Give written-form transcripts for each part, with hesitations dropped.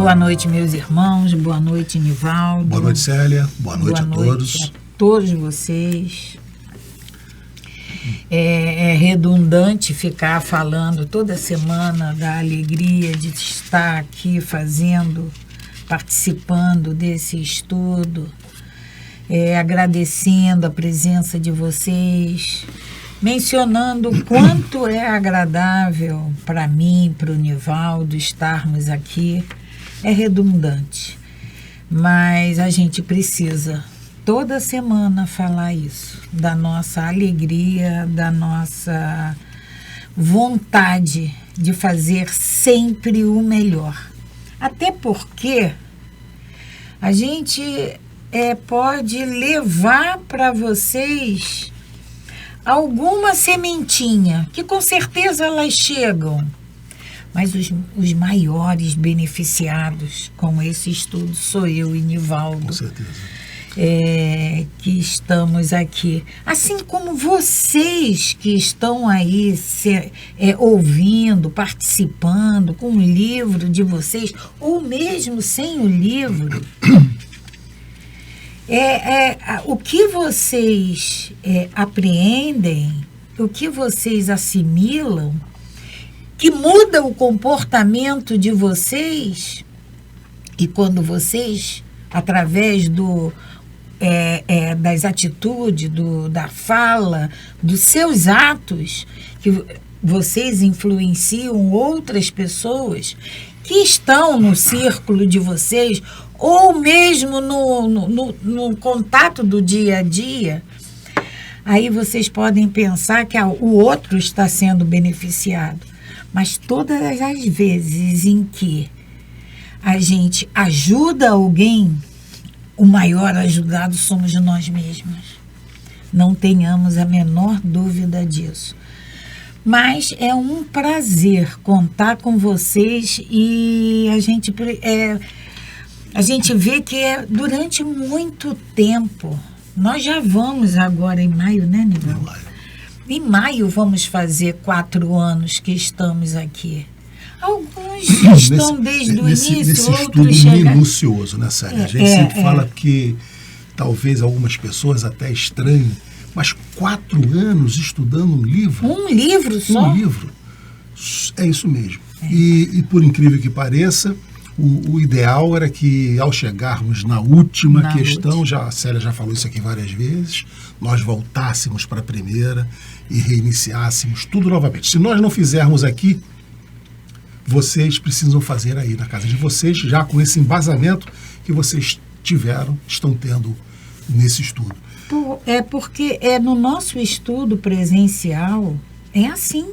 Boa noite, meus irmãos. Boa noite, Nivaldo. Boa noite, Célia. Boa noite a todos. A todos vocês. É redundante ficar falando toda semana da alegria de estar aqui participando desse estudo, agradecendo a presença de vocês, mencionando o quanto é agradável para mim, para o Nivaldo, estarmos aqui. É redundante, mas a gente precisa toda semana falar isso, da nossa alegria, da nossa vontade de fazer sempre o melhor. Até porque a gente pode levar para vocês alguma sementinha, que com certeza elas chegam. Mas os maiores beneficiados com esse estudo sou eu e Nivaldo. Com certeza. Que estamos aqui. Assim como vocês que estão aí ouvindo, participando com o livro de vocês, ou mesmo sem o livro. O que vocês apreendem, o que vocês assimilam, que muda o comportamento de vocês, e quando vocês, através das atitudes, da fala, dos seus atos, que vocês influenciam outras pessoas que estão no círculo de vocês, ou mesmo no contato do dia a dia, aí vocês podem pensar que o outro está sendo beneficiado. Mas todas as vezes em que a gente ajuda alguém, o maior ajudado somos nós mesmos. Não tenhamos a menor dúvida disso. Mas é um prazer contar com vocês e a gente vê que durante muito tempo. Nós já vamos agora em maio, né, Nivaldo? Em maio vamos fazer 4 anos que estamos aqui. Alguns estão desde o início, nesse outros estudo minucioso, né, Célia? A gente sempre fala que talvez algumas pessoas até estranhem, mas 4 anos estudando um livro? Um livro só? Um livro. É isso mesmo. E por incrível que pareça, o ideal era que, ao chegarmos na última questão, a Célia já falou isso aqui várias vezes, nós voltássemos para a primeira e reiniciássemos tudo novamente. Se nós não fizermos aqui, vocês precisam fazer aí na casa de vocês, já com esse embasamento que vocês estão tendo nesse estudo. Porque no nosso estudo presencial, é assim.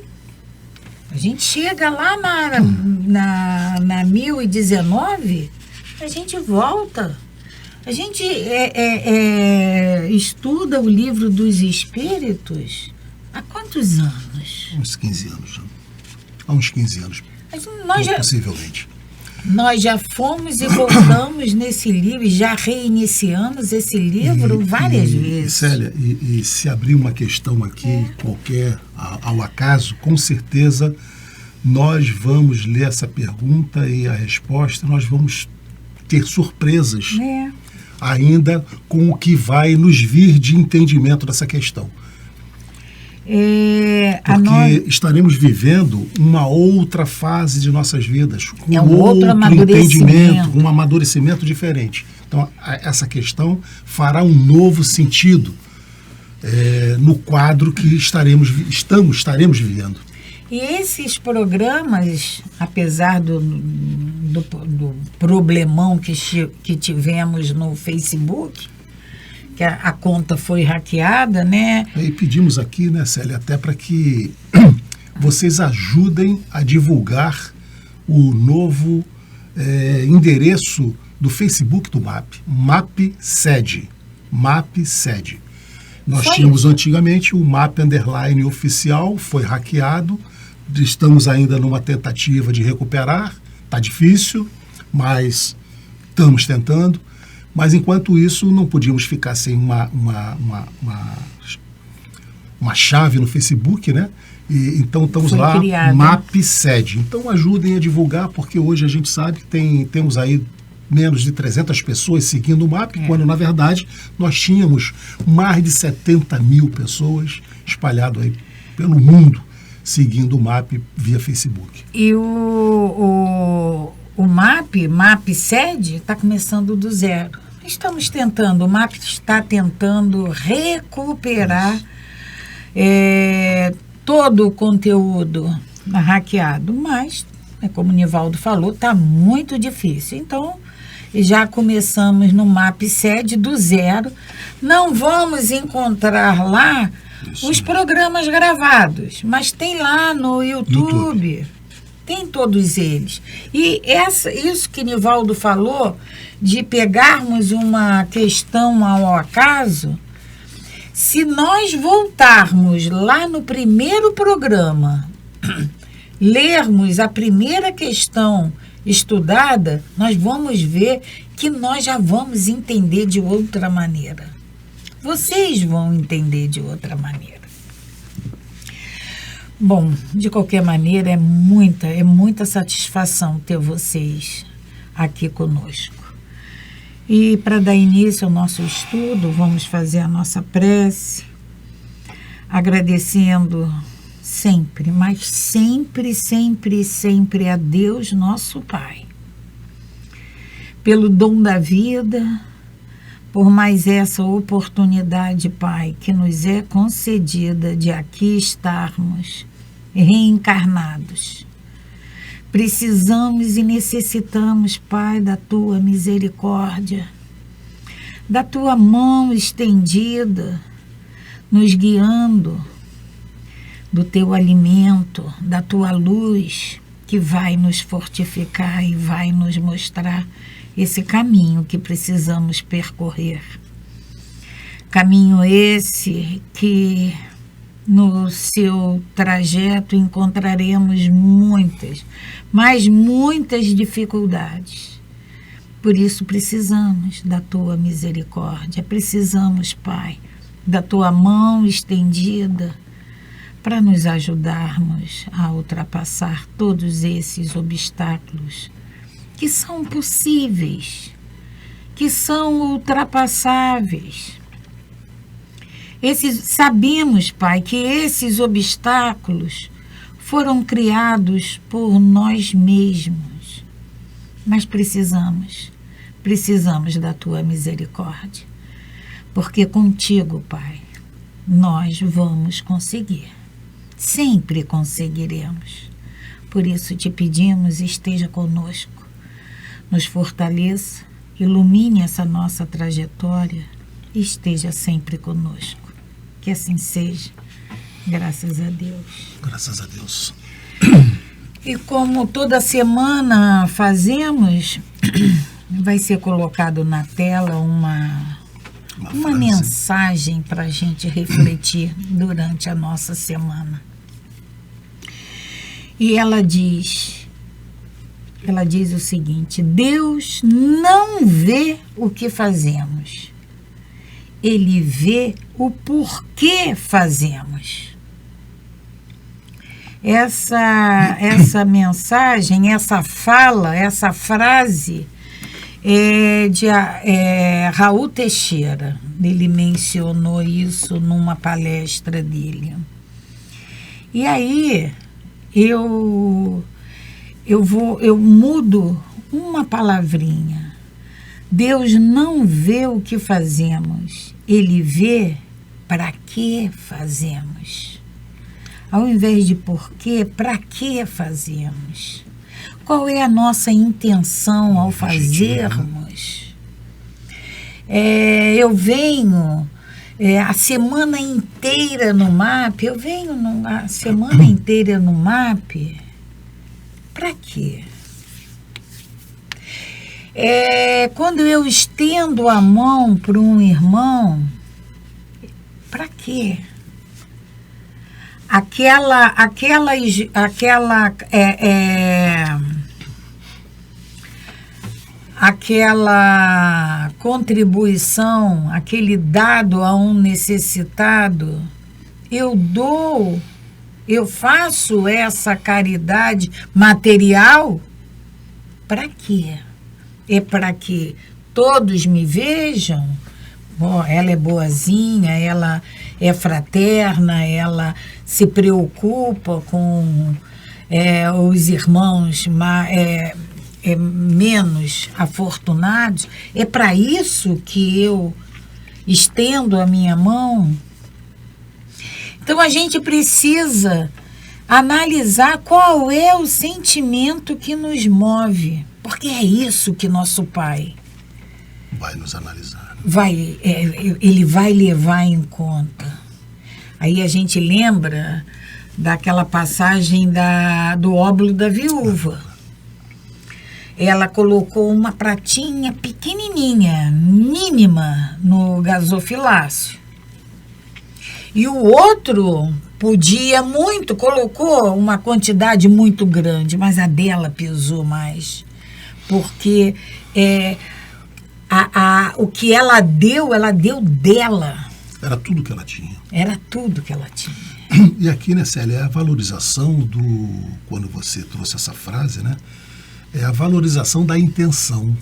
A gente chega lá na 1019, a gente volta. A gente estuda o livro dos Espíritos há quantos anos? Uns 15 anos. Há uns 15 anos, possivelmente. Nós já fomos e voltamos nesse livro, já reiniciamos esse livro várias vezes. Célia, e se abrir uma questão aqui, qualquer, ao acaso, com certeza nós vamos ler essa pergunta e a resposta, nós vamos ter surpresas ainda com o que vai nos vir de entendimento dessa questão. Porque estaremos vivendo uma outra fase de nossas vidas, com outro entendimento, um amadurecimento diferente. Então, essa questão fará um novo sentido no quadro que estaremos vivendo. E esses programas, apesar do problemão que tivemos no Facebook, que a conta foi hackeada, né? E pedimos aqui, né, Célia, até para que vocês ajudem a divulgar o novo endereço do Facebook do MAP, MAP-SED. MAP-SED. Nós tínhamos antigamente o MAP _ oficial, foi hackeado, estamos ainda numa tentativa de recuperar, está difícil, mas estamos tentando. Mas, enquanto isso, não podíamos ficar sem uma chave no Facebook, né? Então estamos lá, criado. MapSed. Então ajudem a divulgar, porque hoje a gente sabe que temos aí menos de 300 pessoas seguindo o MAP, quando na verdade nós tínhamos mais de 70 mil pessoas espalhadas aí pelo mundo seguindo o MAP via Facebook. E o MapSed está começando do zero. Estamos tentando, o MAP está tentando recuperar todo o conteúdo hackeado, mas, como o Nivaldo falou, está muito difícil. Então, já começamos no MapSed do zero. Não vamos encontrar lá os programas gravados, mas tem lá no YouTube. Tem todos eles. E isso que Nivaldo falou, de pegarmos uma questão ao acaso, se nós voltarmos lá no primeiro programa, lermos a primeira questão estudada, nós vamos ver que nós já vamos entender de outra maneira. Vocês vão entender de outra maneira. Bom, de qualquer maneira, é muita satisfação ter vocês aqui conosco. E para dar início ao nosso estudo, vamos fazer a nossa prece, agradecendo sempre, mas sempre, sempre, sempre a Deus, nosso Pai, pelo dom da vida, por mais essa oportunidade, Pai, que nos é concedida de aqui estarmos reencarnados. Precisamos e necessitamos, Pai, da Tua misericórdia, da Tua mão estendida, nos guiando, do Teu alimento, da Tua luz, que vai nos fortificar e vai nos mostrar esse caminho que precisamos percorrer. Caminho esse que no seu trajeto encontraremos muitas, mas muitas dificuldades. Por isso precisamos da Tua misericórdia, precisamos, Pai, da Tua mão estendida para nos ajudarmos a ultrapassar todos esses obstáculos que são possíveis, que são ultrapassáveis. Sabemos, Pai, que esses obstáculos foram criados por nós mesmos, mas precisamos da Tua misericórdia, porque contigo, Pai, nós vamos conseguir, sempre conseguiremos. Por isso te pedimos, esteja conosco, nos fortaleça, ilumine essa nossa trajetória e esteja sempre conosco. Que assim seja, graças a Deus. Graças a Deus. E como toda semana fazemos, vai ser colocado na tela uma mensagem para a gente refletir durante a nossa semana. E ela diz o seguinte: Deus não vê o que fazemos, Ele vê o porquê fazemos. Essa mensagem, essa fala, essa frase é de Raul Teixeira. Ele mencionou isso numa palestra dele. E aí eu mudo uma palavrinha. Deus não vê o que fazemos, Ele vê para que fazemos. Ao invés de porquê, para que fazemos? Qual é a nossa intenção ao fazermos? Eu venho a semana inteira no MAP, para quê? Quando eu estendo a mão para um irmão, para quê? Aquela contribuição, aquele dado a um necessitado, eu dou Eu faço essa caridade material para quê? É para que todos me vejam? Oh, ela é boazinha, ela é fraterna, ela se preocupa com os irmãos menos afortunados. É para isso que eu estendo a minha mão. Então a gente precisa analisar qual é o sentimento que nos move, porque é isso que nosso Pai vai nos analisar. Ele vai levar em conta. Aí a gente lembra daquela passagem do óbolo da viúva. Ela colocou uma pratinha pequenininha, mínima, no gasofilácio. E o outro podia muito, colocou uma quantidade muito grande, mas a dela pesou mais. Porque o que ela deu dela. Era tudo que ela tinha. Era tudo que ela tinha. E aqui, né, Célia, é a valorização quando você trouxe essa frase, né? É a valorização da intenção.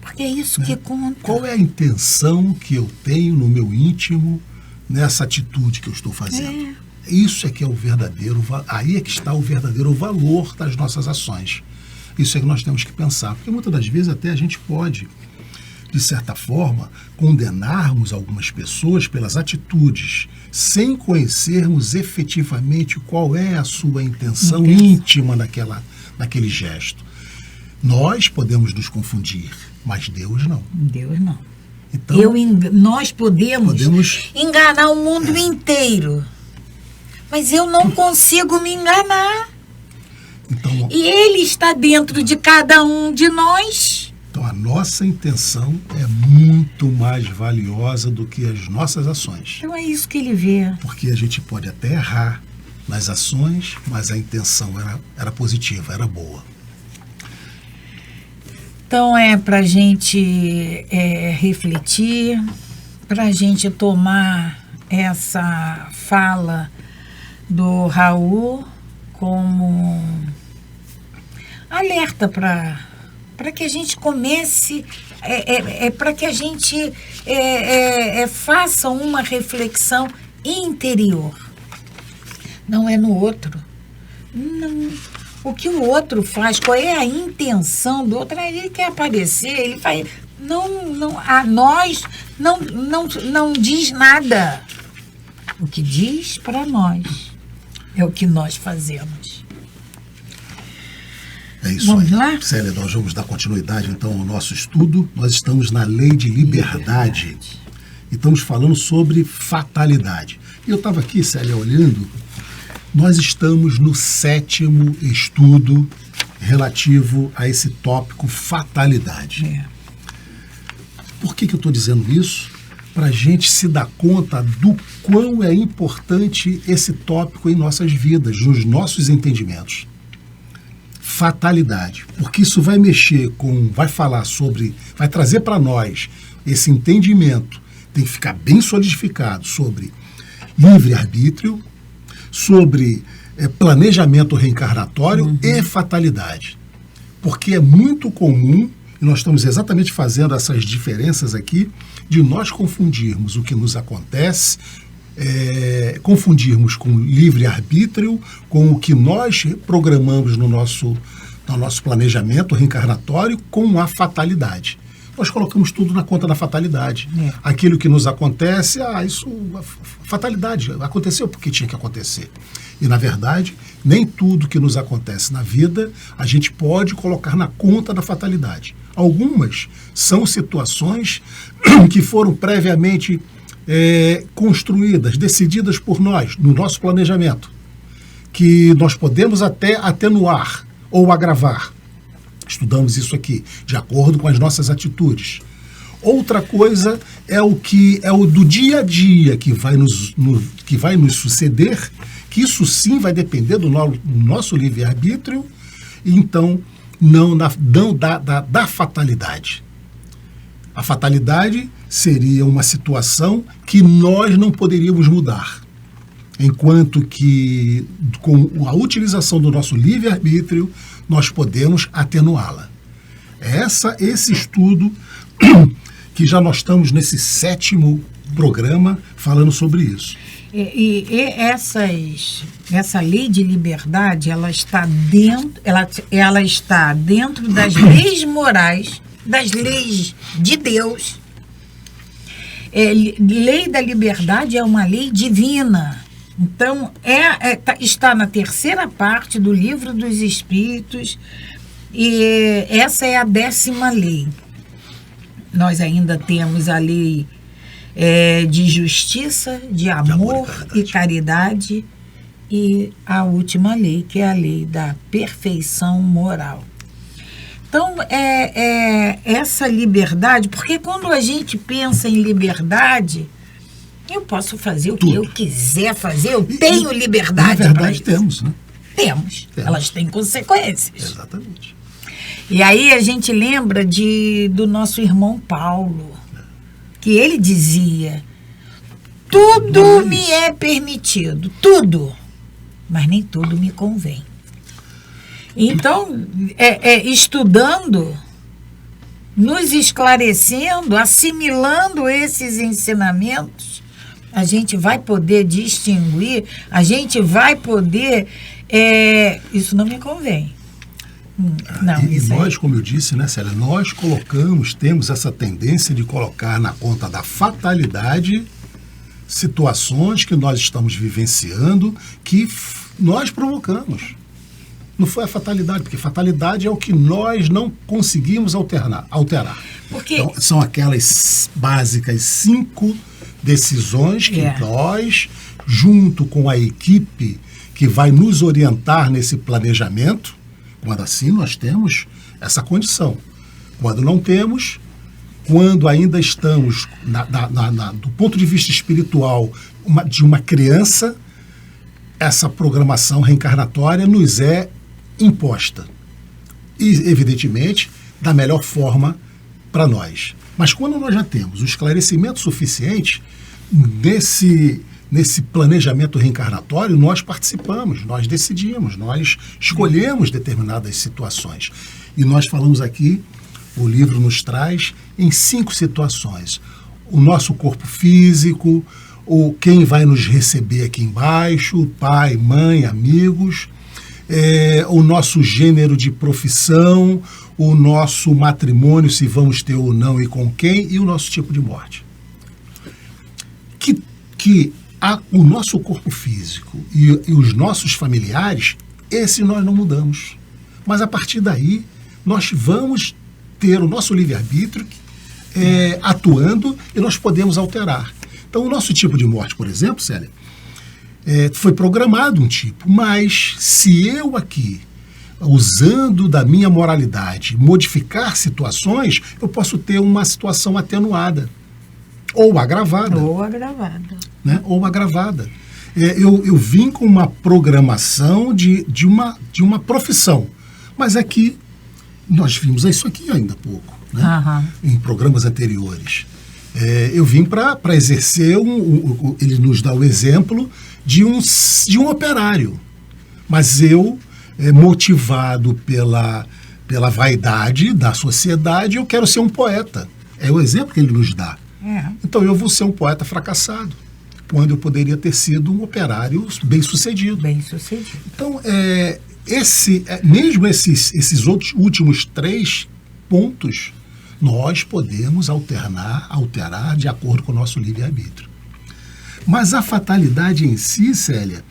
Porque é isso, né, que conta. Qual é a intenção que eu tenho no meu íntimo nessa atitude que eu estou fazendo? Isso é que é o verdadeiro, aí é que está o verdadeiro valor das nossas ações. Isso é que nós temos que pensar, porque muitas das vezes até a gente pode, de certa forma, condenarmos algumas pessoas pelas atitudes, sem conhecermos efetivamente qual é a sua intenção íntima naquele gesto. Nós podemos nos confundir, mas Deus não. Deus não. Então, nós podemos enganar o mundo inteiro, mas eu não consigo me enganar. Então, e Ele está dentro de cada um de nós. Então a nossa intenção é muito mais valiosa do que as nossas ações. Então é isso que Ele vê. Porque a gente pode até errar nas ações, mas a intenção era positiva, era boa. Então é para a gente refletir, para a gente tomar essa fala do Raul como alerta para que a gente comece, para que a gente faça uma reflexão interior. Não é no outro. Não. O que o outro faz, qual é a intenção do outro? Ele quer aparecer, ele faz. Não, a nós não diz nada. O que diz para nós é o que nós fazemos. É isso. Vamos aí. Lá? Célia, nós vamos dar continuidade então ao nosso estudo. Nós estamos na Lei de Liberdade. E estamos falando sobre fatalidade. E eu estava aqui, Célia, olhando. Nós estamos no 7º estudo relativo a esse tópico fatalidade. Por que eu estou dizendo isso? Para a gente se dar conta do quão é importante esse tópico em nossas vidas, nos nossos entendimentos. Fatalidade. Porque isso vai vai trazer para nós esse entendimento, tem que ficar bem solidificado sobre livre-arbítrio, sobre planejamento reencarnatório e fatalidade. Porque é muito comum, e nós estamos exatamente fazendo essas diferenças aqui, de nós confundirmos o que nos acontece, confundirmos com livre-arbítrio, com o que nós programamos no nosso planejamento reencarnatório, com a fatalidade. Nós colocamos tudo na conta da fatalidade. Aquilo que nos acontece, fatalidade, aconteceu porque tinha que acontecer. E, na verdade, nem tudo que nos acontece na vida a gente pode colocar na conta da fatalidade. Algumas são situações que foram previamente construídas, decididas por nós, no nosso planejamento, que nós podemos até atenuar ou agravar. Estudamos isso aqui, de acordo com as nossas atitudes. Outra coisa é o do dia a dia que vai nos suceder, que isso sim vai depender do nosso livre-arbítrio, e então não da fatalidade. A fatalidade seria uma situação que nós não poderíamos mudar. enquanto que com a utilização do nosso livre-arbítrio nós podemos atenuá-la. Esse estudo que já nós estamos nesse 7º programa falando sobre isso. Essa lei de liberdade, ela está dentro das leis morais, das leis de Deus. Lei da liberdade é uma lei divina. Então, está na 3ª parte do Livro dos Espíritos, e essa é a 10ª lei. Nós ainda temos a lei de justiça, de amor e caridade, e a última lei, que é a lei da perfeição moral. Então, essa liberdade, porque quando a gente pensa em liberdade, eu posso fazer o que eu quiser fazer, eu tenho liberdade. Na verdade, temos, né? Temos. Elas têm consequências. Exatamente. E aí a gente lembra do nosso irmão Paulo, que ele dizia: tudo me é permitido, tudo, mas nem tudo me convém. Então, estudando, nos esclarecendo, assimilando esses ensinamentos, a gente vai poder distinguir, a gente vai poder... isso não me convém. Não, e nós, como eu disse, né, Célia, nós temos essa tendência de colocar na conta da fatalidade situações que nós estamos vivenciando, que nós provocamos. Não foi a fatalidade, porque fatalidade é o que nós não conseguimos alterar. Porque... Então, são aquelas básicas 5 decisões que nós, junto com a equipe que vai nos orientar nesse planejamento, quando assim nós temos essa condição. Quando não temos, quando ainda estamos, do ponto de vista espiritual, de uma criança, essa programação reencarnatória nos é imposta. E, evidentemente, da melhor forma para nós. Mas quando nós já temos o esclarecimento suficiente nesse planejamento reencarnatório, nós participamos, nós decidimos, nós escolhemos determinadas situações. E nós falamos aqui, o livro nos traz em 5 situações. O nosso corpo físico, ou quem vai nos receber aqui embaixo, pai, mãe, amigos, o nosso gênero de profissão, o nosso matrimônio, se vamos ter ou não e com quem, e o nosso tipo de morte. O nosso corpo físico e os nossos familiares, esse nós não mudamos. Mas a partir daí, nós vamos ter o nosso livre-arbítrio atuando e nós podemos alterar. Então, o nosso tipo de morte, por exemplo, Célia, foi programado um tipo, mas se eu aqui, usando da minha moralidade, modificar situações, eu posso ter uma situação atenuada. Ou agravada. Né? Ou agravada. Eu vim com uma programação de uma profissão. Mas aqui, nós vimos isso aqui ainda há pouco, né? Em programas anteriores. Eu vim para exercer, ele nos dá o exemplo de um operário. Mas eu, motivado pela vaidade da sociedade, eu quero ser um poeta. É o exemplo que ele nos dá. Então eu vou ser um poeta fracassado, quando eu poderia ter sido um operário bem-sucedido. Então, mesmo esses últimos 3 pontos, nós podemos alterar de acordo com o nosso livre-arbítrio. Mas a fatalidade em si, Célia,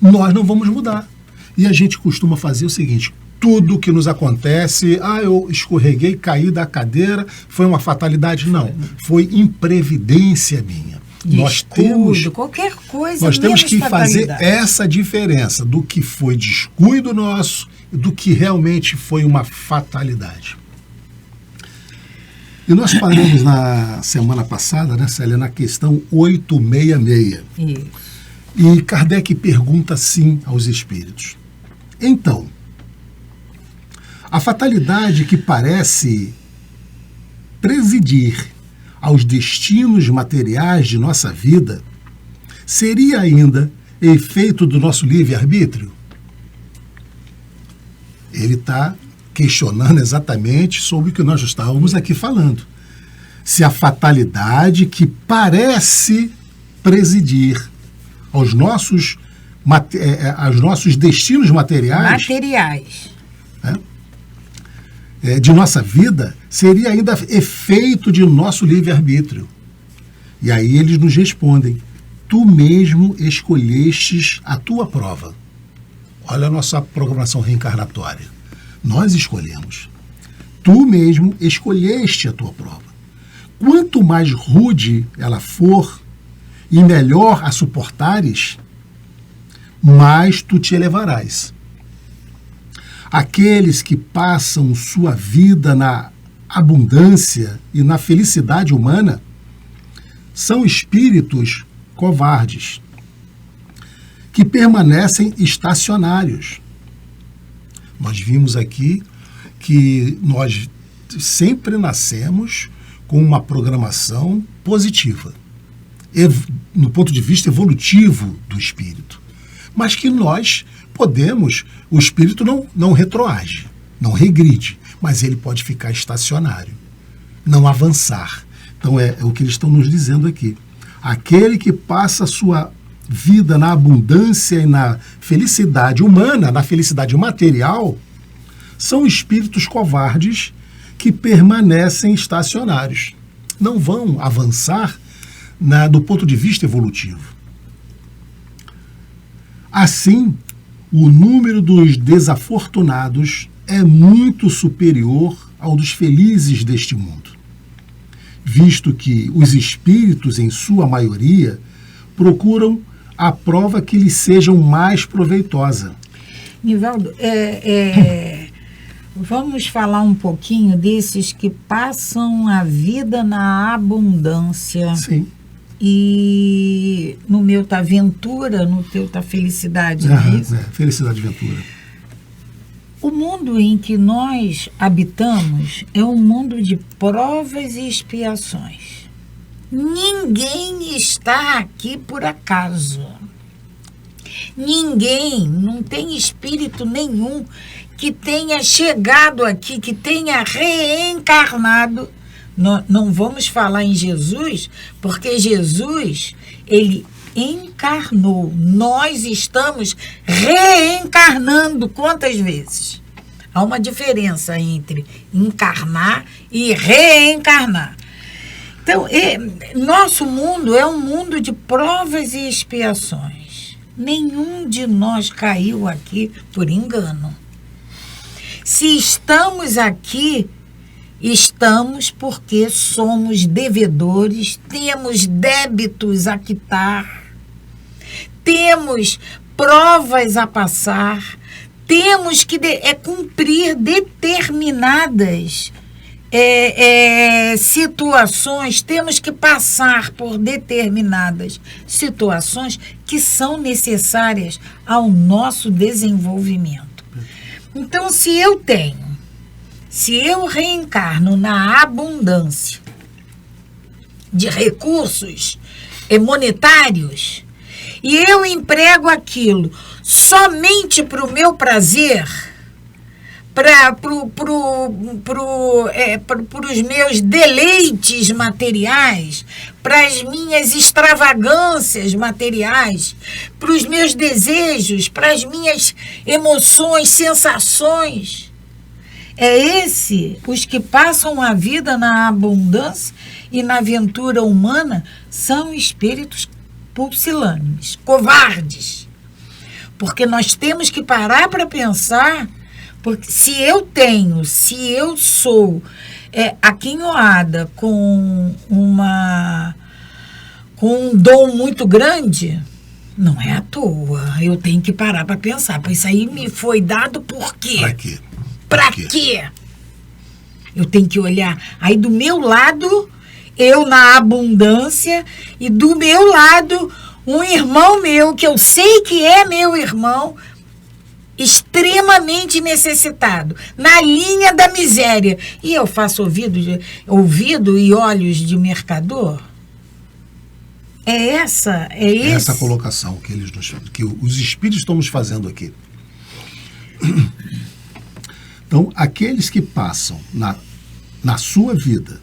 nós não vamos mudar. E a gente costuma fazer o seguinte: tudo que nos acontece, eu escorreguei, caí da cadeira, foi uma fatalidade? Não, foi imprevidência minha. Qualquer coisa. Nós temos que fazer essa diferença do que foi descuido nosso e do que realmente foi uma fatalidade. E nós paramos na semana passada, né, Célia, na questão 866. Isso. E Kardec pergunta assim aos espíritos: então, a fatalidade que parece presidir aos destinos materiais de nossa vida seria ainda efeito do nosso livre-arbítrio? Ele está questionando exatamente sobre o que nós estávamos aqui falando. Se a fatalidade que parece presidir aos nossos destinos materiais, de nossa vida, seria ainda efeito de nosso livre-arbítrio. E aí eles nos respondem: tu mesmo escolhestes a tua prova. Olha a nossa programação reencarnatória. Nós escolhemos. Tu mesmo escolheste a tua prova. Quanto mais rude ela for e melhor a suportares, mais tu te elevarás. Aqueles que passam sua vida na abundância e na felicidade humana são espíritos covardes, que permanecem estacionários. Nós vimos aqui que nós sempre nascemos com uma programação positiva, no ponto de vista evolutivo do espírito, mas que nós podemos, o espírito não retroage, não regride, mas ele pode ficar estacionário, não avançar. Então é o que eles estão nos dizendo aqui. Aquele que passa a sua vida na abundância e na felicidade humana, na felicidade material, são espíritos covardes que permanecem estacionários. Não vão avançar do ponto de vista evolutivo. Assim, o número dos desafortunados é muito superior ao dos felizes deste mundo, visto que os espíritos, em sua maioria, procuram a prova que lhes seja mais proveitosa. Nivaldo, vamos falar um pouquinho desses que passam a vida na abundância. Sim. E no meu tá aventura, no teu tá felicidade, não é isso? Felicidade e aventura. O mundo em que nós habitamos é um mundo de provas e expiações. Ninguém está aqui por acaso. Ninguém, não tem espírito nenhum que tenha chegado aqui, que tenha reencarnado. Não vamos falar em Jesus, porque Jesus, ele encarnou. Nós estamos reencarnando quantas vezes? Há uma diferença entre encarnar e reencarnar. Então, nosso mundo é um mundo de provas e expiações. Nenhum de nós caiu aqui por engano. Se estamos aqui, estamos porque somos devedores, temos débitos a quitar, temos provas a passar, temos que cumprir determinadas situações, temos que passar por determinadas situações que são necessárias ao nosso desenvolvimento. Então, se eu reencarno na abundância de recursos monetários e eu emprego aquilo somente para o meu prazer, para os meus deleites materiais, para as minhas extravagâncias materiais, para os meus desejos, para as minhas emoções, sensações. Os que passam a vida na abundância e na aventura humana são espíritos pusilânimes, covardes. Porque nós temos que parar para pensar, porque se eu sou aquinhoada com um dom muito grande, não é à toa. Eu tenho que parar para pensar. Isso aí me foi dado por quê? Para quê? Para quê? Eu tenho que olhar. Aí do meu lado, eu na abundância, e do meu lado, um irmão meu, que eu sei que é meu irmão, extremamente necessitado, na linha da miséria. E eu faço ouvido e olhos de mercador? É essa colocação que os espíritos estão nos fazendo aqui. Então, aqueles que passam na sua vida,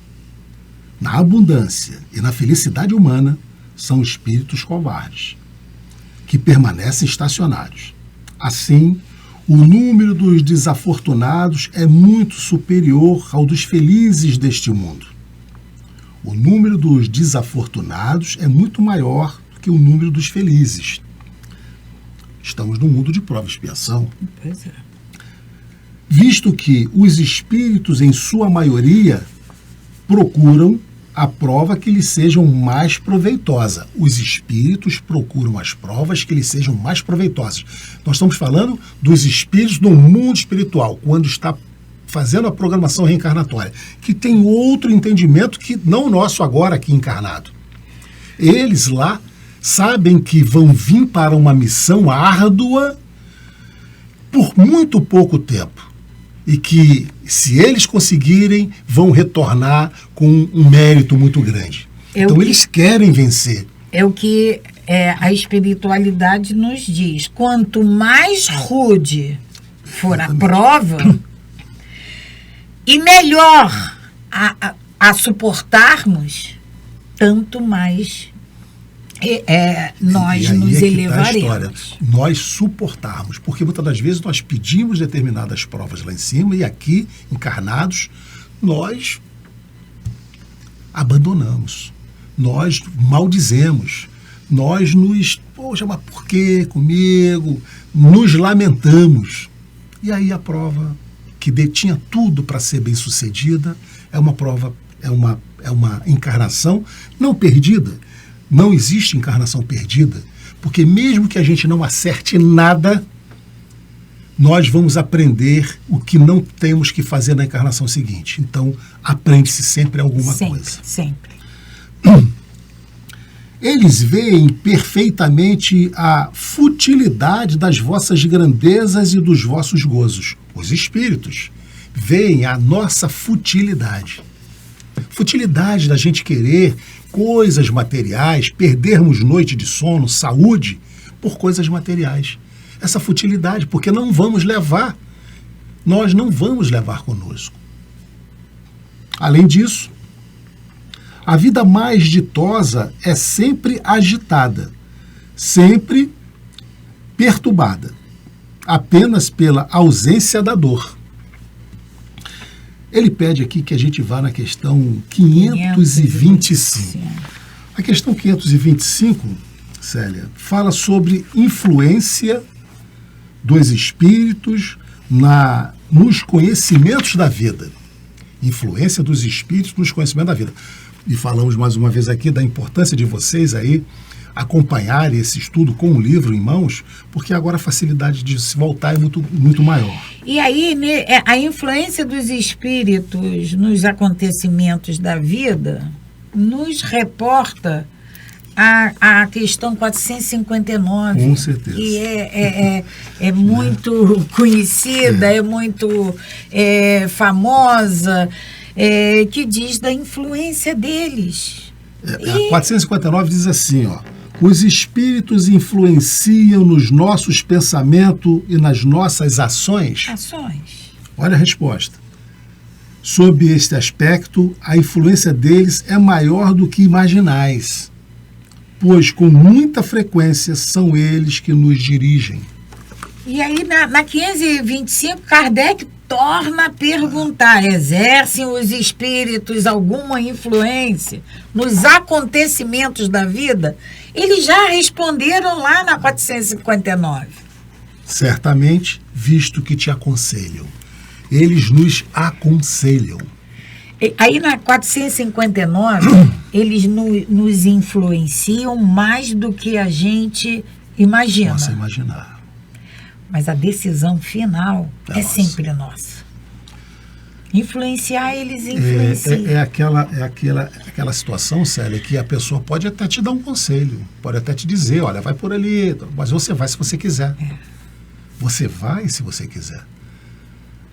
na abundância e na felicidade humana, são espíritos covardes, que permanecem estacionários. Assim, o número dos desafortunados é muito superior ao dos felizes deste mundo. O número dos desafortunados é muito maior do que o número dos felizes. Estamos num mundo de prova e expiação. Pois é. Visto que os espíritos, em sua maioria, procuram a prova que lhes sejam mais proveitosa. Os espíritos procuram as provas que lhes sejam mais proveitosas. Nós estamos falando dos espíritos do mundo espiritual, quando está fazendo a programação reencarnatória, que tem outro entendimento que não o nosso agora aqui encarnado. Eles lá sabem que vão vir para uma missão árdua por muito pouco tempo. E que, se eles conseguirem, vão retornar com um mérito muito grande. Então, eles querem vencer. É o que a espiritualidade nos diz. Quanto mais rude for a prova, e melhor a suportarmos, tanto mais nós nos elevaremos. Nós suportarmos, porque muitas das vezes nós pedimos determinadas provas lá em cima e aqui, encarnados, nós abandonamos, nós maldizemos, nós poxa, mas por que comigo? Nos lamentamos. E aí a prova que detinha tudo para ser bem sucedida é uma prova, é uma encarnação não perdida. Não existe encarnação perdida, porque mesmo que a gente não acerte nada, nós vamos aprender o que não temos que fazer na encarnação seguinte. Então, aprende-se sempre alguma coisa. Sempre. Eles veem perfeitamente a futilidade das vossas grandezas e dos vossos gozos. Os espíritos veem a nossa futilidade. Futilidade da gente querer coisas materiais, perdermos noite de sono, saúde, por coisas materiais. Essa futilidade, porque nós não vamos levar conosco. Além disso, a vida mais ditosa é sempre agitada, sempre perturbada, apenas pela ausência da dor. Ele pede aqui que a gente vá na questão 525. A questão 525, Célia, fala sobre influência dos espíritos nos conhecimentos da vida. Influência dos espíritos nos conhecimentos da vida. E falamos mais uma vez aqui da importância de vocês aí acompanharem esse estudo com o livro em mãos, porque agora a facilidade de se voltar é muito, muito maior. E aí, a influência dos espíritos nos acontecimentos da vida nos reporta a questão 459. Com certeza. Que é muito conhecida, é muito famosa, que diz da influência deles. A 459 diz assim, ó: os espíritos influenciam nos nossos pensamentos e nas nossas ações? Olha a resposta. Sob este aspecto, a influência deles é maior do que imaginais, pois com muita frequência são eles que nos dirigem. E aí, na 525, Kardec torna a perguntar: exercem os espíritos alguma influência nos acontecimentos da vida? Eles já responderam lá na 459. Certamente, visto que te aconselham. Eles nos aconselham. Aí na 459, eles nos influenciam mais do que a gente imagina. Possa imaginar. Mas a decisão final é sempre nossa. Influenciar, eles influenciam. É aquela situação, Célia, que a pessoa pode até te dar um conselho, pode até te dizer, olha, vai por ali, mas você vai se você quiser. Você vai se você quiser.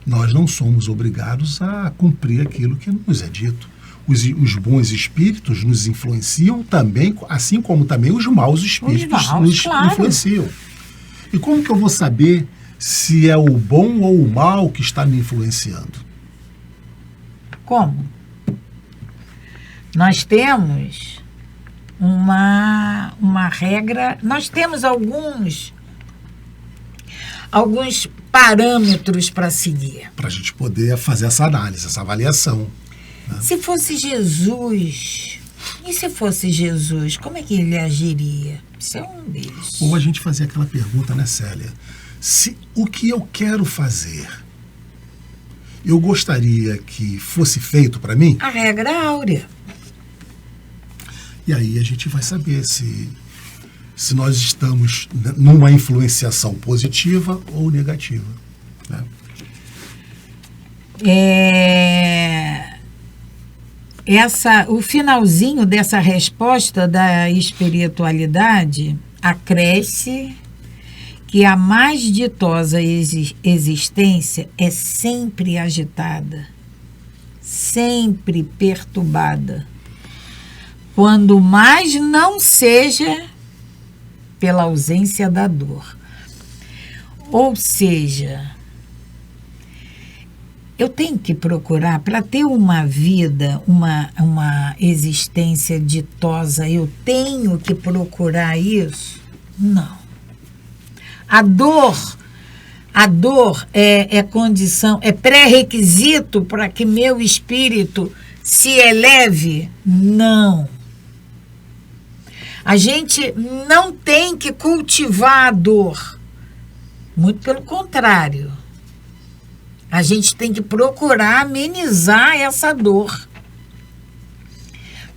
Nós não somos obrigados a cumprir aquilo que nos é dito. os bons espíritos nos influenciam também, assim como também os maus espíritos nos influenciam. E como que eu vou saber se é o bom ou o mal que está me influenciando? Como? Nós temos uma regra, nós temos alguns parâmetros para seguir. Para a gente poder fazer essa análise, essa avaliação. Né? Se fosse Jesus, como é que ele agiria? Isso é um deles. Ou a gente fazia aquela pergunta, né, Célia? Se o que eu quero fazer, eu gostaria que fosse feito para mim? A regra áurea. E aí a gente vai saber se nós estamos numa influenciação positiva ou negativa. Né? O finalzinho dessa resposta da espiritualidade acresce que a mais ditosa existência é sempre agitada, sempre perturbada, quando mais não seja pela ausência da dor. Ou seja, eu tenho que procurar, para ter uma vida, uma existência ditosa, eu tenho que procurar isso? Não. A dor é condição, é pré-requisito para que meu espírito se eleve? Não. A gente não tem que cultivar a dor. Muito pelo contrário. A gente tem que procurar amenizar essa dor.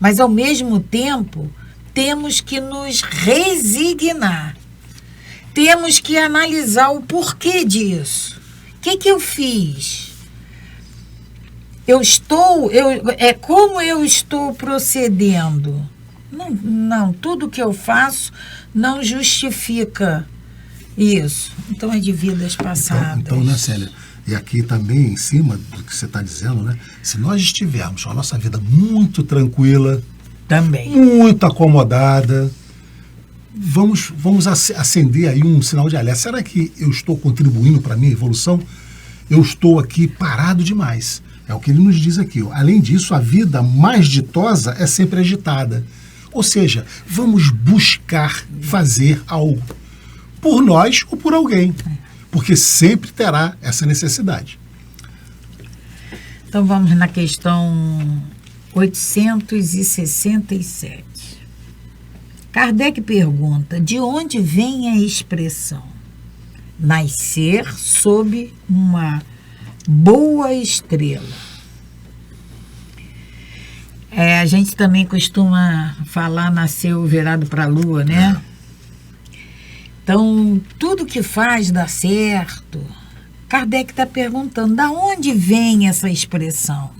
Mas, ao mesmo tempo, temos que nos resignar. Temos que analisar o porquê disso. O que eu fiz? Como eu estou procedendo? Não, tudo que eu faço não justifica isso. Então é de vidas passadas. Então, né, Célia? E aqui também, em cima do que você está dizendo, né? Se nós estivermos com a nossa vida muito tranquila, também muito acomodada, vamos acender aí um sinal de alerta. Será que eu estou contribuindo para a minha evolução? Eu estou aqui parado demais. É o que ele nos diz aqui. Ó. Além disso, a vida mais ditosa é sempre agitada. Ou seja, vamos buscar fazer algo por nós ou por alguém, porque sempre terá essa necessidade. Então vamos na questão 867. Kardec pergunta: de onde vem a expressão nascer sob uma boa estrela? A gente também costuma falar nasceu virado para a lua, né? Então, tudo que faz dá certo. Kardec está perguntando, da onde vem essa expressão?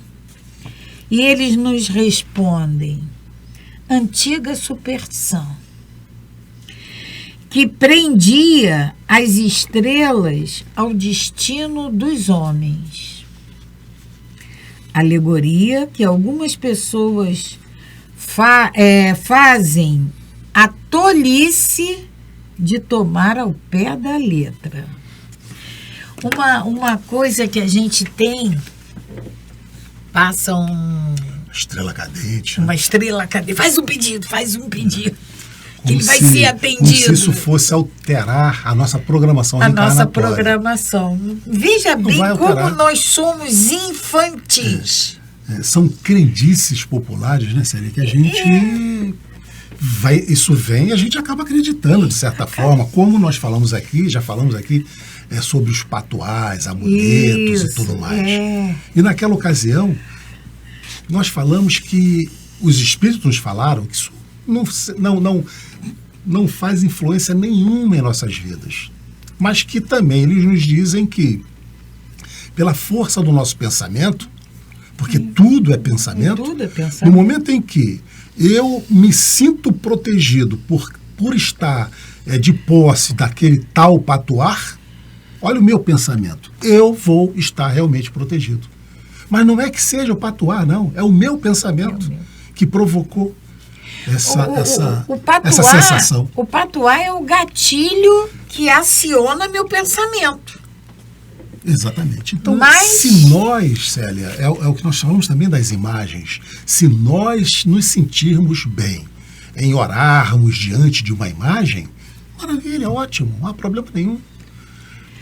E eles nos respondem, antiga superstição, que prendia as estrelas ao destino dos homens. Alegoria que algumas pessoas fazem a tolice de tomar ao pé da letra. Uma coisa que a gente tem, passa estrela cadente. Uma estrela cadente. Faz um pedido. Que ele vai ser atendido. Como se isso fosse alterar a nossa programação reencarnatória. A nossa programação. Veja bem como nós somos infantis. São crendices populares, né, Célia? Que a gente isso vem e a gente acaba acreditando, de certa forma. Como nós já falamos aqui sobre os patuás, amuletos e tudo mais. E naquela ocasião, nós falamos que os espíritos nos falaram que isso não faz influência nenhuma em nossas vidas. Mas que também eles nos dizem que, pela força do nosso pensamento, porque tudo é pensamento, no momento em que eu me sinto protegido por estar de posse daquele tal patuar, olha o meu pensamento, eu vou estar realmente protegido. Mas não é que seja o patuá, não. É o meu pensamento que provocou essa sensação. O patuá é o gatilho que aciona meu pensamento. Exatamente. Então, se nós, Célia, é o que nós chamamos também das imagens, se nós nos sentirmos bem em orarmos diante de uma imagem, maravilha, ótimo, não há problema nenhum.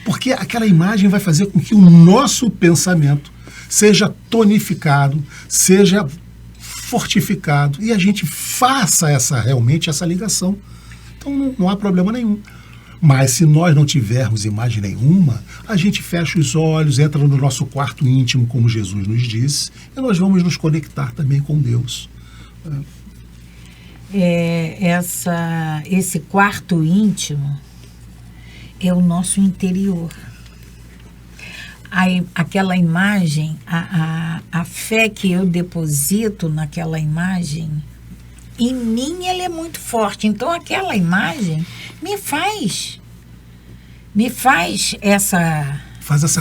Porque aquela imagem vai fazer com que o nosso pensamento seja tonificado, seja fortificado, e a gente faça realmente essa ligação. Então não há problema nenhum. Mas se nós não tivermos imagem nenhuma, a gente fecha os olhos, entra no nosso quarto íntimo, como Jesus nos disse, e nós vamos nos conectar também com Deus. Esse quarto íntimo é o nosso interior. Aquela imagem, a fé que eu deposito naquela imagem, em mim ela é muito forte. Então aquela imagem me faz essa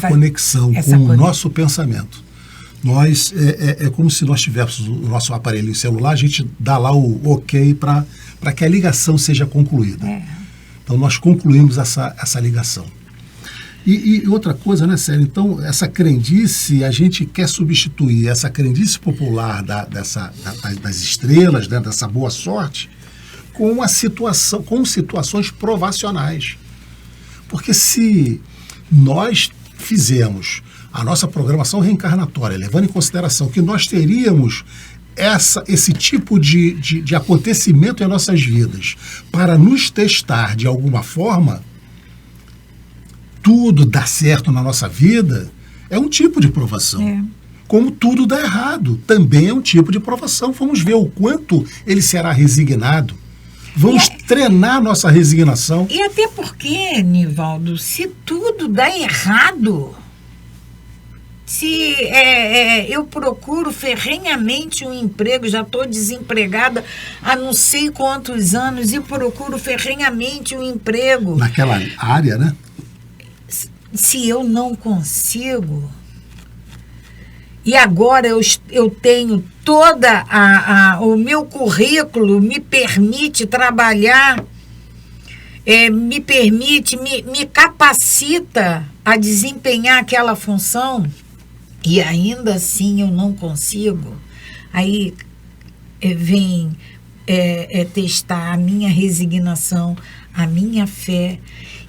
conexão com o nosso pensamento. Nós é como se nós tivéssemos o nosso aparelho celular, a gente dá lá o ok para que a ligação seja concluída. Então nós concluímos essa ligação. E outra coisa, né, Célia? Então, essa crendice, a gente quer substituir essa crendice popular das estrelas, né, dessa boa sorte, com situações provacionais. Porque se nós fizermos a nossa programação reencarnatória, levando em consideração que nós teríamos esse tipo de acontecimento em nossas vidas para nos testar de alguma forma, tudo dá certo na nossa vida é um tipo de provação. Como tudo dá errado, também é um tipo de provação. Vamos ver o quanto ele será resignado. Vamos treinar nossa resignação. E até porque, Nivaldo, se tudo dá errado, se eu procuro ferrenhamente um emprego, já estou desempregada há não sei quantos anos e procuro ferrenhamente um emprego. Naquela área, né? Se eu não consigo, e agora eu tenho toda o meu currículo me permite trabalhar, me capacita a desempenhar aquela função, e ainda assim eu não consigo, aí vem testar a minha resignação, a minha fé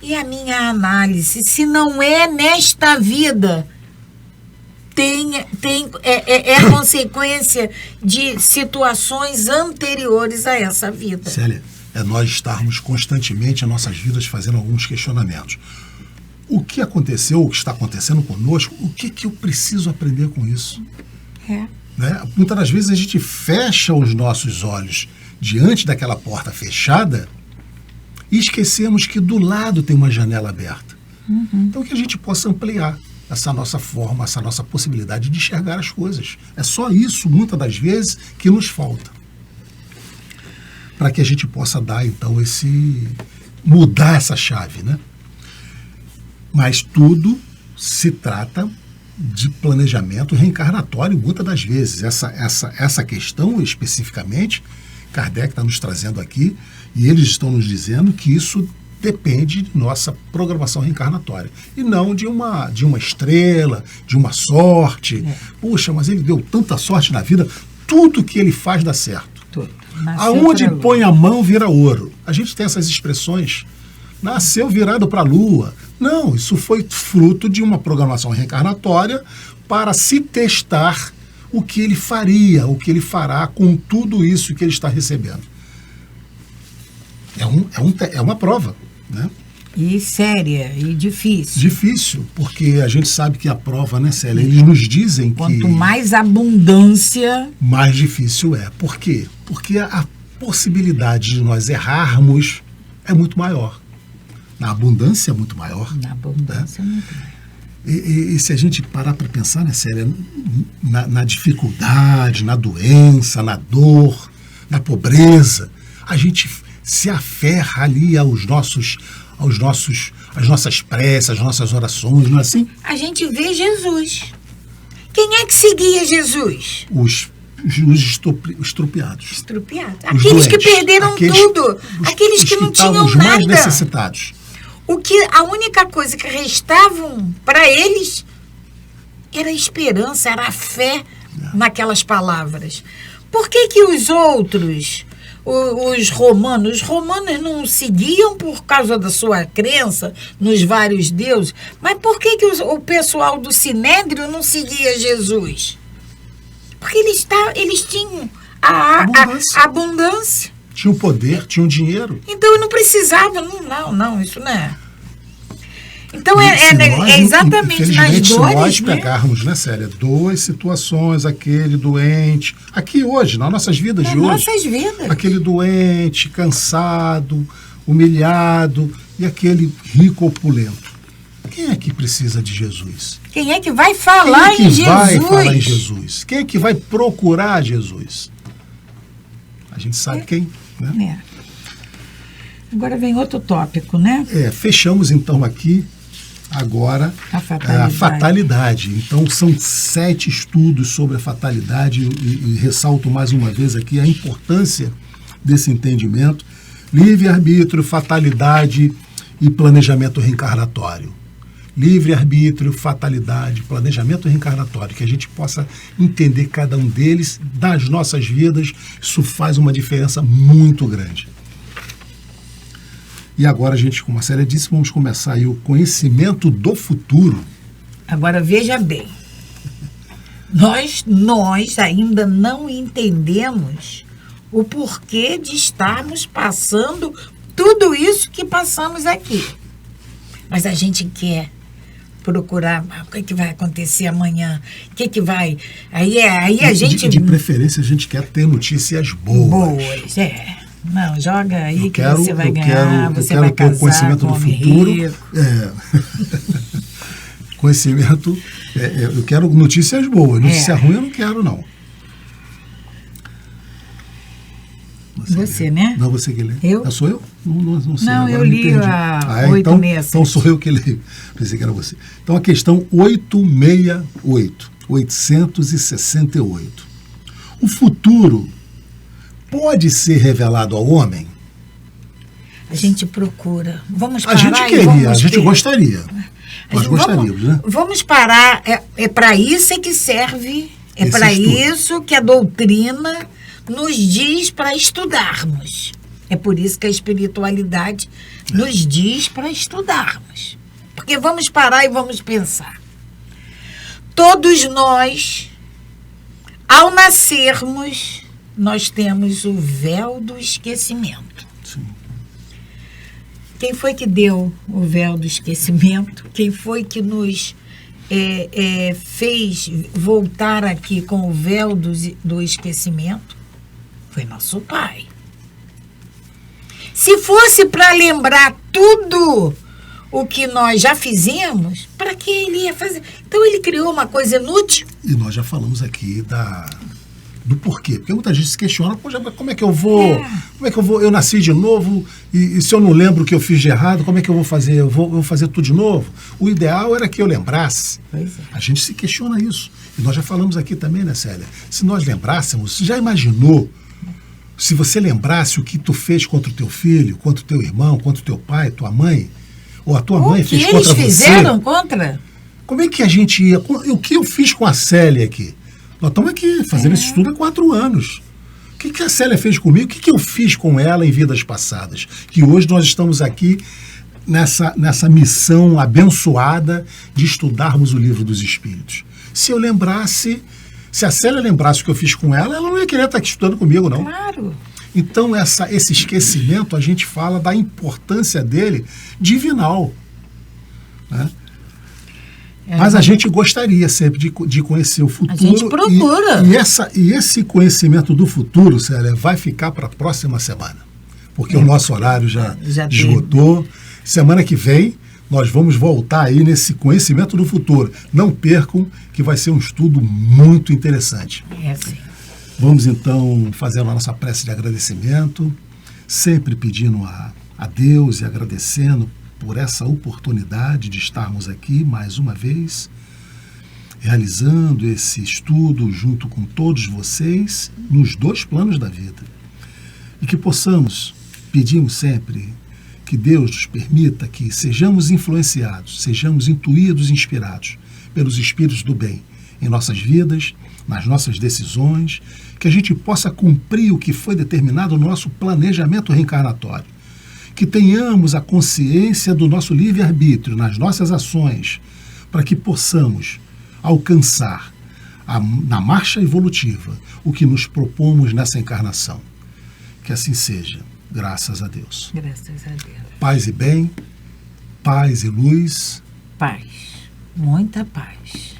e a minha análise. Se não é nesta vida, é consequência de situações anteriores a essa vida. Célia, nós estarmos constantemente em nossas vidas fazendo alguns questionamentos. O que aconteceu, o que está acontecendo conosco, o que eu preciso aprender com isso? Né? Muitas das vezes a gente fecha os nossos olhos diante daquela porta fechada e esquecemos que do lado tem uma janela aberta. Então que a gente possa ampliar essa nossa forma, essa nossa possibilidade de enxergar as coisas. É só isso, muitas das vezes, que nos falta. Para que a gente possa dar, então, mudar essa chave, né? Mas tudo se trata de planejamento reencarnatório, muitas das vezes. Essa questão, especificamente, Kardec está nos trazendo aqui, e eles estão nos dizendo que isso depende de nossa programação reencarnatória. E não de uma estrela, de uma sorte. Puxa, mas ele deu tanta sorte na vida, tudo que ele faz dá certo. Aonde põe a mão vira ouro. A gente tem essas expressões. Nasceu virado para a lua. Não, isso foi fruto de uma programação reencarnatória para se testar o que ele faria, o que ele fará com tudo isso que ele está recebendo. É uma prova, né? E séria, e difícil. Difícil, porque a gente sabe que a prova, né, Célia? Eles nos dizem que... Quanto mais abundância... mais difícil é. Por quê? Porque a possibilidade de nós errarmos é muito maior. Na abundância é muito maior. Na abundância é muito maior. E se a gente parar para pensar, né, Célia, na dificuldade, na doença, na dor, na pobreza, a gente se aferra ali às nossas preces, às nossas orações, não é assim? A gente vê Jesus. Quem é que seguia Jesus? Os estrupiados. Estrupiados. Os Aqueles que doentes, perderam tudo. Aqueles que não tinham estavam os mais nada. necessitados. A única coisa que restavam para eles era a esperança, era a fé naquelas palavras. Por que que os outros, os romanos não seguiam por causa da sua crença nos vários deuses? Mas por que que o pessoal do Sinédrio não seguia Jesus? Porque eles tinham a abundância. Tinha o poder, tinha o dinheiro. Então eu não precisava, não, isso não é. Então é exatamente nas dores, se nós né? pegarmos, né, Célia, duas situações, aquele doente, aqui hoje, nas nossas vidas de hoje. Nossas vidas. Aquele doente, cansado, humilhado, e aquele rico opulento. Quem é que precisa de Jesus? Quem é que vai falar em Jesus? Quem é que vai falar em Jesus? Quem é que vai procurar Jesus? A gente sabe quem, né? Agora vem outro tópico, né? Fechamos então aqui agora a fatalidade. Então são 7 estudos sobre a fatalidade e ressalto mais uma vez aqui a importância desse entendimento. Livre-arbítrio, fatalidade e planejamento reencarnatório. Livre-arbítrio, fatalidade, planejamento reencarnatório, que a gente possa entender cada um deles das nossas vidas. Isso faz uma diferença muito grande. E agora, gente, como a Célia disse, vamos começar aí o conhecimento do futuro. Agora, veja bem. Nós ainda não entendemos o porquê de estarmos passando tudo isso que passamos aqui. Mas a gente quer procurar o que vai acontecer amanhã, o que vai... Aí a gente... De preferência, a gente quer ter notícias boas. Não, joga aí que você vai ganhar, você vai casar, ter o conhecimento do futuro. Conhecimento, eu quero notícias boas, notícia ruim eu não quero, não. Você, né? Não, você que lê. Eu? Sou eu? Não sei. Não, eu li a 866. Então sou eu que leio. Pensei que era você. Então a questão 868. 868. O futuro pode ser revelado ao homem? A gente procura. Vamos parar. A gente queria, a gente gostaria. Nós gostaríamos, né? Vamos parar. É para isso que serve, é para isso que a doutrina nos diz para estudarmos. É por isso que a espiritualidade nos diz para estudarmos. Porque vamos parar e vamos pensar. Todos nós, ao nascermos, nós temos o véu do esquecimento. Sim. Quem foi que deu o véu do esquecimento? Quem foi que nos fez voltar aqui com o véu do esquecimento? Foi nosso Pai. Se fosse para lembrar tudo o que nós já fizemos, para que ele ia fazer? Então ele criou uma coisa inútil. E nós já falamos aqui do porquê. Porque muita gente se questiona, como é que eu vou? Como é que eu vou? Eu nasci de novo e se eu não lembro o que eu fiz de errado, como é que eu vou fazer? Eu vou fazer tudo de novo? O ideal era que eu lembrasse. Pois é. A gente se questiona isso. E nós já falamos aqui também, né, Célia? Se nós lembrássemos, já imaginou se você lembrasse o que tu fez contra o teu filho, contra o teu irmão, contra o teu pai, tua mãe, ou a tua mãe fez contra você? O que eles fizeram contra? Como é que a gente ia? O que eu fiz com a Célia aqui? Nós estamos aqui fazendo esse estudo há 4 anos. O que a Célia fez comigo? O que eu fiz com ela em vidas passadas? Que hoje nós estamos aqui nessa missão abençoada de estudarmos o livro dos Espíritos. Se a Célia lembrasse o que eu fiz com ela, ela não ia querer estar aqui estudando comigo, não. Claro. Então, esse esquecimento, a gente fala da importância dele divinal, né? Mas a gente gostaria sempre de conhecer o futuro. A gente procura. E esse conhecimento do futuro, Célia, vai ficar para a próxima semana. Porque o nosso horário já esgotou. Semana que vem, nós vamos voltar aí nesse conhecimento do futuro. Não percam, que vai ser um estudo muito interessante. Sim. Vamos, então, fazer a nossa prece de agradecimento, sempre pedindo a Deus e agradecendo por essa oportunidade de estarmos aqui mais uma vez, realizando esse estudo junto com todos vocês nos 2 planos da vida. E que possamos, pedimos sempre, que Deus nos permita que sejamos influenciados, sejamos intuídos e inspirados pelos Espíritos do bem em nossas vidas, nas nossas decisões, que a gente possa cumprir o que foi determinado no nosso planejamento reencarnatório, que tenhamos a consciência do nosso livre-arbítrio nas nossas ações, para que possamos alcançar na marcha evolutiva o que nos propomos nessa encarnação. Que assim seja, graças a Deus. Graças a Deus. Paz e bem, paz e luz. Paz, muita paz.